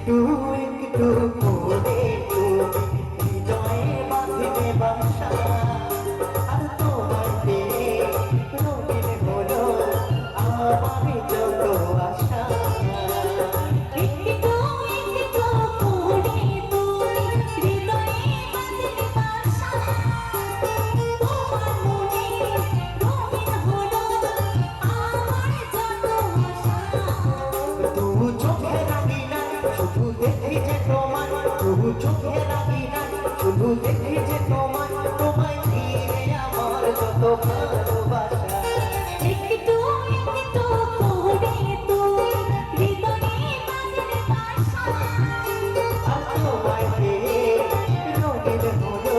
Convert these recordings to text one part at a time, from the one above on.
একটু করে তুমি হৃদয়ে বাঁধবে বাসা, আর তোমার পেয়ে রঙিন হলো আমার যত আশা। একটু একটু করে তুমি হৃদয়ে বাঁধবে বাসা, তোমার মনে রঙিন হলো আমার যত আশা। তু চোখে রাখি না শুধু দেখি যে তোমার, তু চোখে রাখি না শুধু দেখি যে তোমার, তোমায় ঘিরে আমার যত ভালোবাসা। একটু একটু করে তুমি হৃদয়ে বাঁধবে বাসা, আর তোমায় পেয়ে রঙিন হলো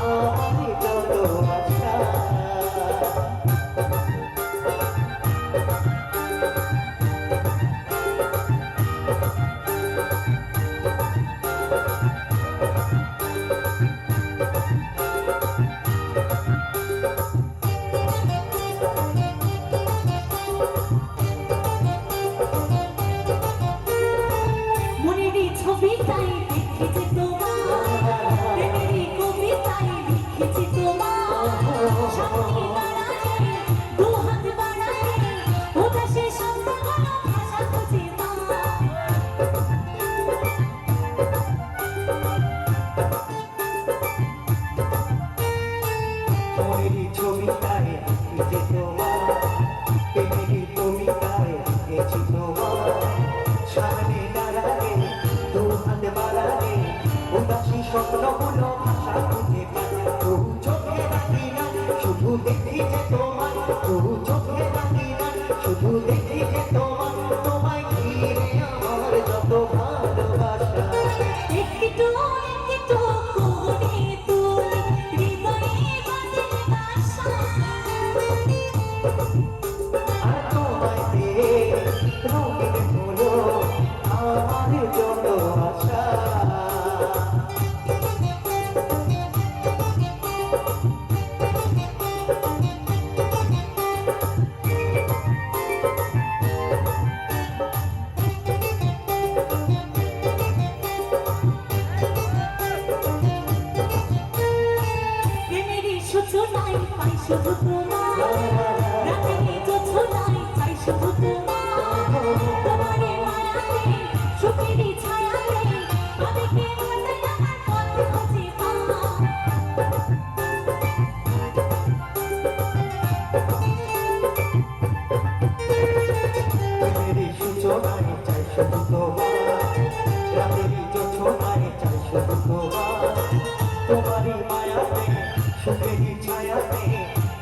আমার যত আশা। মনেরই ছবিটাই দেখেছি তোমার, প্রেমেরই কবিতায় লিখেছি তোমার। সাথী দাঁড়ালে দু হাত বাড়ালে উদাসী শব্দগুলো ভাষা খুঁজে পায়। মনেরই ছবিটায় আঁকিছে তোমার, প্রেমেরই কবিতায় লিখেছি তোমার। সামনে দাঁড়ালে দু হাত বাড়ালে উদাসী স্বপ্নগুলো ভাষা খুঁজে পায়। তু চোখে রাখি না শুধু দেখি যে তোমার, তু চোখে রাখি না শুধু দেখি যে তোমার, তোমায় ঘিরে আমার যত ভালোবাসা। একটু একটু করে তুমি হৃদয়ে বাঁধবে বাসা, আর তোমায় পেয়ে রঙিন হলো আমার যত আশা। প্রেমেরই সূচনায় পাই শুধু তোমার, রাতেরই জোছনায় চাই শুধু তোমার। তোমারই মায়াতে সুখেরই ছায়াতে আবেগে মাতায় আমার পথ খুঁজে পায়। প্রেমেরই সূচনায় চাই শুধু তোমার, রাতেরই জোছনায় চাই শুধু তোমার। তোমারই মায়াতে সুখেরই ছায়াতে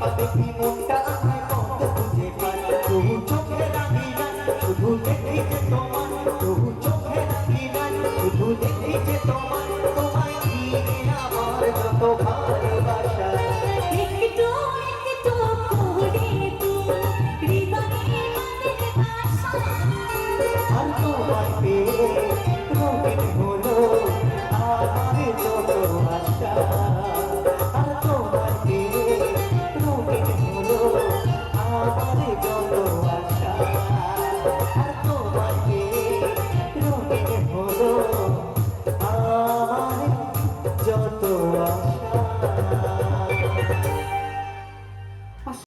আবেগী মনটা আমায় পথ খুঁজে পায়। তু চোখে রাখি না শুধু দেখি যে তোমার, তু চোখে রাখি না শুধু দেখি যে তোমার, তোমায় ঘিরে আমার যত ভালোবাসা। একটু একটু করে তুমি হৃদয়ে বাঁধবে বাসা, আর তোমায় পেয়ে